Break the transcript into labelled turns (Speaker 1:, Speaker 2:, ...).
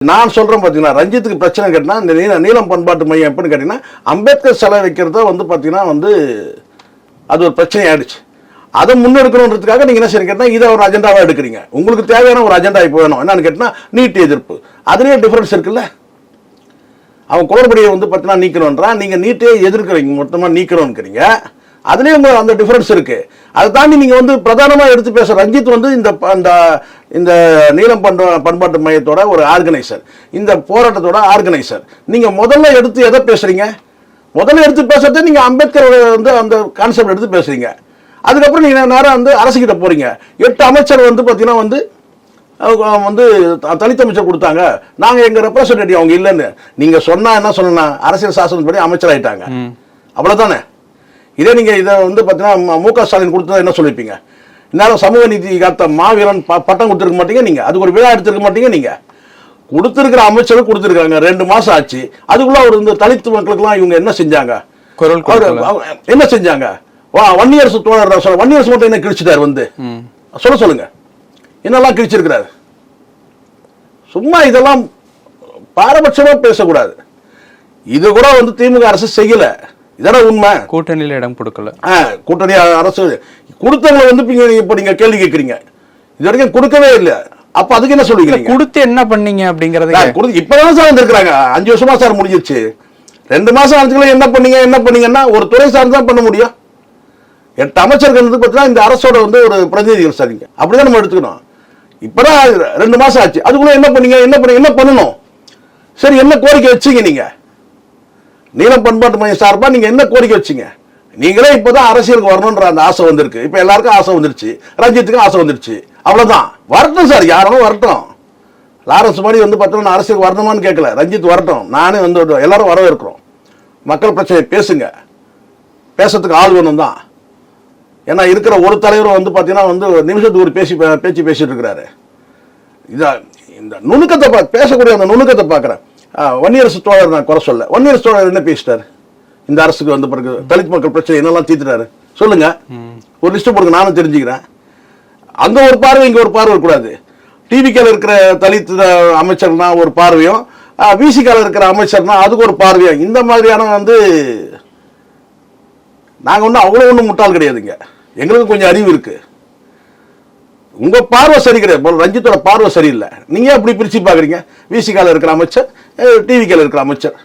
Speaker 1: நான் சொல்றேன் பாத்தீங்கன்னா ரஞ்சித்துக்கு பிரச்சனை கேட்டா இந்த நீலம் பண்பாட்டு மையம் எப்படின்னு கேட்டீங்கன்னா அம்பேத்கர் சிலை வைக்கிறத பாத்தீங்கன்னா அது ஒரு பிரச்சனை ஆயிடுச்சு. அதை முன்னெடுக்கணுன்றதுக்காக நீங்க என்ன செய்ய கேட்டா இதை ஒரு அஜெண்டாவா எடுக்கிறீங்க. உங்களுக்கு தேவையான ஒரு அஜெண்டா இப்போ வேணும். என்னன்னு கேட்டா நீட் எதிர்ப்பு. அதுலயே டிஃபரன்ஸ் இருக்குல்ல. அவன் குளறுபடியை பாத்தீங்கன்னா நீக்கணும்ன்றான். நீங்க நீட்டே எதிர்க்கிறீங்க, மொத்தமா நீக்கணும்ங்கிறீங்க. அதுலயும் அந்த டிஃபரன்ஸ் இருக்கு. அதை தாண்டி நீங்க பிரதானமா எடுத்து பேச ரஞ்சித் இந்த நீலம் பண்பாட்டு மையத்தோட ஒரு ஆர்கனைசர், இந்த போராட்டத்தோட ஆர்கனைசர். நீங்க முதல்ல எடுத்து எதை பேசுறீங்க? முதல்ல எடுத்து பேசுறதே நீங்க அம்பேத்கர் அந்த கான்செப்ட் எடுத்து பேசுறீங்க. அதுக்கப்புறம் நீங்க நேரம் அரசுகிட்ட போறீங்க. 8 அமைச்சர் பாத்தீங்கன்னா தனித்த அமைச்சர் கொடுத்தாங்க. நாங்க எங்க ரெப்ரசன்டேட்டிவ் அவங்க இல்லைன்னு நீங்க சொன்னா என்ன சொல்லணும்? அரசியல் சாசனப்படி அமைச்சர் ஆயிட்டாங்க, அவ்வளவுதானே. இதே நீங்க இதை பாத்தீங்கன்னா மு.க. ஸ்டாலின் கொடுத்தா என்ன சொல்லிருப்பீங்க? இந்நேரம் சமூக நீதி காத்த மாவீரன் பட்டம் கொடுத்துருக்க மாட்டீங்க. நீங்க அதுக்கு ஒரு விழா எடுத்துருக்க மாட்டீங்க. நீங்க கொடுத்திருக்கிற அமைச்சரும் கொடுத்திருக்காங்க. 2 மாசம் ஆச்சு. அதுக்குள்ள ஒரு தலித்து மக்களுக்கு இவங்க என்ன செஞ்சாங்க? என்ன செஞ்சாங்க? வன்னியரசு தோழர் வன்னியரசு மட்டும் என்ன கிழிச்சிட்டாரு? சொல்லுங்க என்னெல்லாம் கிழிச்சிருக்கிறாரு? சும்மா இதெல்லாம் பாரபட்சமா பேசக்கூடாது. இது கூட திமுக அரசு செய்யல. இதெல்லாம் உண்மை.
Speaker 2: கூட்டணியில இடம் கொடுக்கல.
Speaker 1: கூட்டணி அரசு கொடுத்தவங்களை இப்ப நீங்க கேள்வி கேட்கறீங்க. இது வரைக்கும் கொடுக்கவே இல்லை. அப்ப அதுக்கு என்ன சொல்றீங்க?
Speaker 2: கொடுத்து என்ன பண்ணீங்க அப்படிங்கறது
Speaker 1: இப்பதான் சார் வந்திருக்காங்க. 5 வருஷமா சார் முடிஞ்சிருச்சு. 2 மாசம் ஆனதுக்குள்ள என்ன பண்ணீங்கன்னா ஒரு துறை சார்ந்து தான் பண்ண முடியும். 8 அமைச்சர்கள் பார்த்தீங்கன்னா இந்த அரசோட ஒரு பிரதிநிதிகள் சரிங்க. அப்படிதான் நம்ம எடுத்துக்கணும். இப்பதான் 2 மாசம் ஆச்சு. அதுக்குள்ள என்ன பண்ணணும்? சரி, என்ன கோரிக்கை வச்சீங்க? நீங்க நீலம் பண்பாட்டு மையம் சார்பா நீங்க என்ன கோரிக்கை வச்சீங்க? நீங்களே இப்பதான் அரசியலுக்கு வரணும்ன்ற அந்த ஆசை வந்திருக்கு. இப்ப எல்லாருக்கும் ஆசை வந்துருச்சு. ரஞ்சித்துக்கும் ஆசை வந்துருச்சு. அவ்வளவுதான். வரட்டும் சார், யாரும் வரட்டும். லாரன்ஸ் மாதிரி பார்த்தோம்னா அரசியலுக்கு வரணுமான்னு கேட்கல. ரஞ்சித் வரட்டும். நானே எல்லாரும் வரவேற்கிறோம். மக்கள் பிரச்சனை பேசுங்க. பேசுறதுக்கு ஆள் வேணும் தான். ஏன்னா இருக்கிற ஒரு தலைவரும் பாத்தீங்கன்னா நிமிஷத்துக்கு ஒரு பேச்சு பேசிட்டு இருக்கிறாரு. இந்த நுணுக்கத்தை பேசக்கூடிய அந்த நுணுக்கத்தை பாக்குறேன். வன்னியரசு தோழர் நான் குறை சொல்ல. வன்னியரசு தோழர் என்ன பேசிட்டாரு? இந்த அரசுக்கு பிறகு தலித் மக்கள் பிரச்சனை என்னெல்லாம் தீர்த்துட்டாரு சொல்லுங்க. ஒரு லிஸ்ட் போடுங்க, நானும் தெரிஞ்சுக்கிறேன். அங்க ஒரு பார்வை, இங்க ஒரு பார்வை இருக்கக்கூடாது. டிவிக்கால இருக்கிற தலித் அமைச்சர்னா ஒரு பார்வையும், விசிகால இருக்கிற அமைச்சர்னா அதுக்கு ஒரு பார்வையும். இந்த மாதிரியான நாங்க அவ்வளவு ஒன்றும் முட்டாள் கிடையாதுங்க. எங்களுக்கு கொஞ்சம் அறிவு இருக்கு. உங்க பார்வை சரி கிடையாது. ரஞ்சித்தோட பார்வை சரியில்லை. நீங்க எப்படி பிரிச்சு பாக்குறீங்க? விசிகால இருக்கிற அமைச்சர், டிவிக்கால இருக்கிற அமைச்சர்.